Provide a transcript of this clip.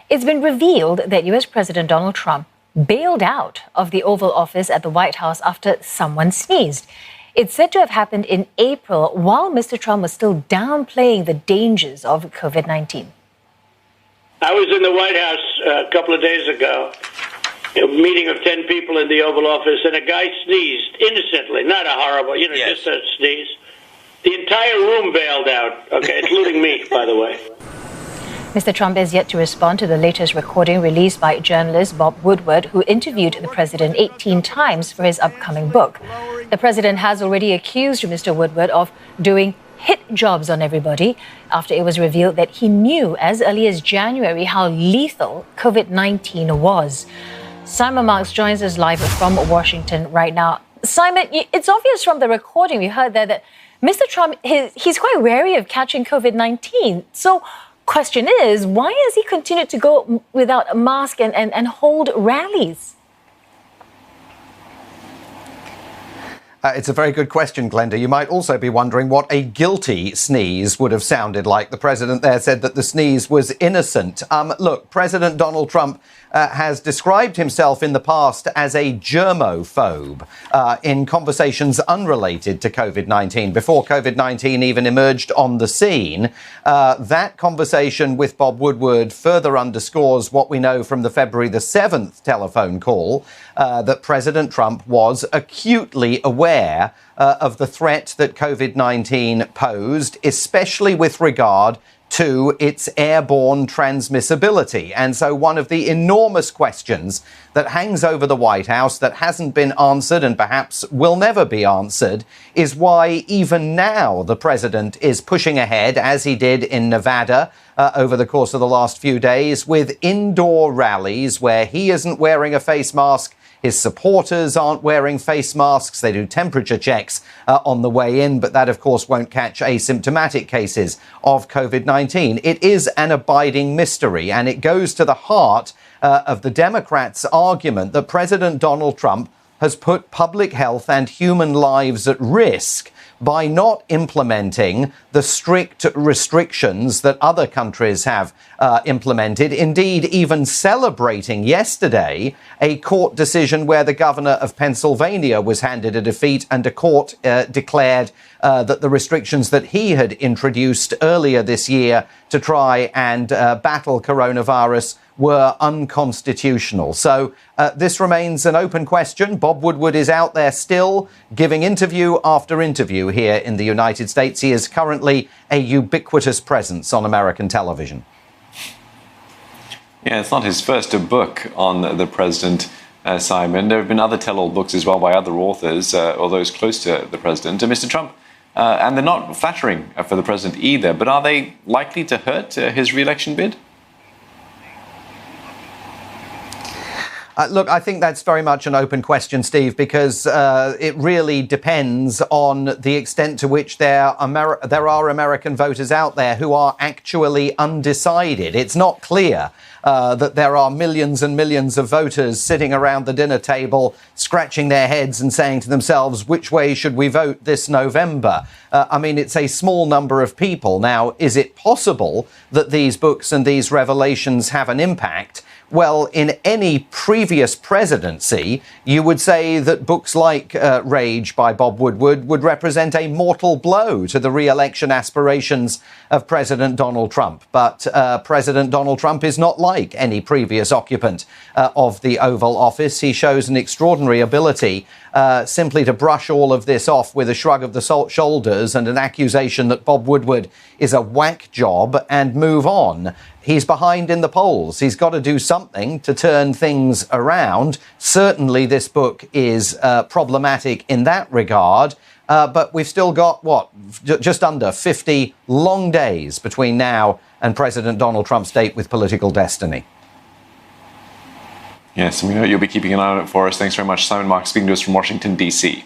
It's been revealed that US President Donald Trump bailed out of the Oval Office at the White House after someone sneezed. It's said to have happened in April while Mr. Trump was still downplaying the dangers of COVID-19. I was in the White House a couple of days ago, a meeting of 10 people in the Oval Office, and a guy sneezed innocently, not a horrible, just a sneeze. The entire room bailed out, including me, by the way. Mr. Trump is yet to respond to the latest recording released by journalist Bob Woodward, who interviewed the president 18 times for his upcoming book. The president has already accused Mr. Woodward of doing hit jobs on everybody after it was revealed that he knew as early as January how lethal COVID-19 was. Simon Marks joins us live from Washington right now. Simon, it's obvious from the recording we heard there that Mr. Trump, he's quite wary of catching COVID-19. So question is, why has he continued to go without a mask and hold rallies? It's a very good question, Glenda. You might also be wondering what a guilty sneeze would have sounded like. The president there said that the sneeze was innocent. Look, President Donald Trump has described himself in the past as a germophobe in conversations unrelated to COVID-19. Before COVID-19 even emerged on the scene, that conversation with Bob Woodward further underscores what we know from the February the 7th telephone call, that President Trump was acutely aware of the threat that COVID-19 posed, especially with regard to its airborne transmissibility. And so one of the enormous questions that hangs over the White House that hasn't been answered and perhaps will never be answered is why even now the president is pushing ahead, as he did in Nevada over the course of the last few days, with indoor rallies where he isn't wearing a face mask. His supporters aren't wearing face masks. They do temperature checks on the way in, but that, of course, won't catch asymptomatic cases of COVID-19. It is an abiding mystery, and it goes to the heart of the Democrats' argument that President Donald Trump has put public health and human lives at risk by not implementing the strict restrictions that other countries have implemented, indeed even celebrating yesterday a court decision where the governor of Pennsylvania was handed a defeat and a court declared that the restrictions that he had introduced earlier this year to try and battle coronavirus were unconstitutional. So this remains an open question. Bob Woodward is out there still giving interview after interview here in the United States. He is currently a ubiquitous presence on American television. Yeah, it's not his first book on the president, Simon. There have been other tell-all books as well by other authors or those close to the president. Mr. Trump, and they're not flattering for the president either, but are they likely to hurt his re-election bid? Look, I think that's very much an open question, Steve, because it really depends on the extent to which there are American voters out there who are actually undecided. It's not clear that there are millions and millions of voters sitting around the dinner table, scratching their heads and saying to themselves, which way should we vote this November? I mean, it's a small number of people. Now, is it possible that these books and these revelations have an impact? Well, in any previous presidency, you would say that books like Rage by Bob Woodward would represent a mortal blow to the re-election aspirations of President Donald Trump. But President Donald Trump is not like any previous occupant of the Oval Office. He shows an extraordinary ability simply to brush all of this off with a shrug of the shoulders and an accusation that Bob Woodward is a whack job and move on. He's behind in the polls. He's got to do something to turn things around. Certainly, this book is problematic in that regard. But we've still got, just under 50 long days between now and President Donald Trump's date with political destiny. Yes, and we know you'll be keeping an eye on it for us. Thanks very much, Simon Marks, speaking to us from Washington, D.C.